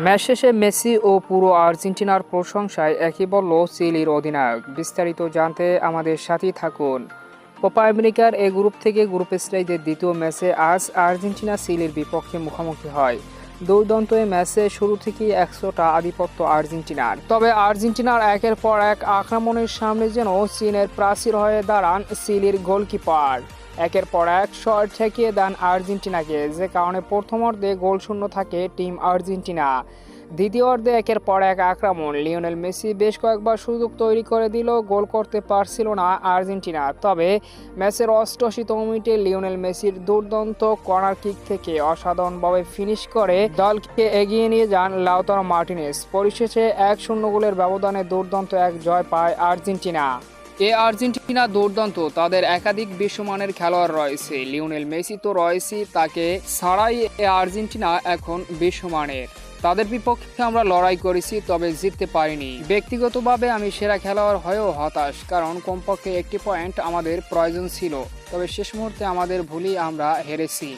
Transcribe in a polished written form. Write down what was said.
Match শেষে Messi ও পুরো আর্জেন্টিনার প্রশংসায় একই বলল চিলির অধিনায়ক। বিস্তারিত জানতে আমাদের সাথেই থাকুন। কোপা আমেরিকার এ গ্রুপ থেকে গ্রুপ স্টেজের দ্বিতীয় ম্যাচে আজ আর্জেন্টিনা চিলির বিপক্ষে মুখোমুখি হয়। দুর্দান্ত এই ম্যাচে শুরু থেকেই 100টা আধিপত্য আর্জেন্টিনার। তবে আর্জেন্টিনার একের পর এক আক্রমণের সামনে যেন চীনের প্রাচীর হয়ে দাঁড়ান চিলির গোলকিপার। একের পর এক শট ঠেকিয়ে দেন আর্জেন্টিনাকে, যে কারণে প্রথমার্ধে গোলশূন্য থাকে টিম আর্জেন্টিনা। দ্বিতীয়ার্ধে একের পর এক আক্রমণ, লিওনেল মেসি বেশ কয়েকবার সুযোগ তৈরি করে দিল, গোল করতে পারছিল না আর্জেন্টিনা। তবে ম্যাচের 88তম মিনিটে লিওনেল মেসির দুর্দান্ত কর্নার কিক থেকে অসাধারণভাবে ফিনিশ করে দলকে এগিয়ে নিয়ে যান লাউতারো মার্টিনেজ। পরিশেষে 1-0 গোলের ব্যবধানে দুর্দান্ত এক জয় পায় আর্জেন্টিনা। আর্জেন্টিনা দুর্দান্ত, তাদের একাধিক বিশ্বমানের খেলোয়াড় রয়েছে, লিওনেল মেসি তো রয়েছে, তাকে ছাড়াই আর্জেন্টিনা এখন বিশ্বমানের। তাদের বিপক্ষে আমরা লড়াই করেছি, তবে জিততে পারিনি। ব্যক্তিগতভাবে আমি সেরা খেলোয়াড় হয়েও হতাশ, কারণ কমপক্ষে একটি পয়েন্ট আমাদের প্রয়োজন ছিল, তবে শেষ মুহূর্তে আমাদের ভুলই আমরা হেরেছি।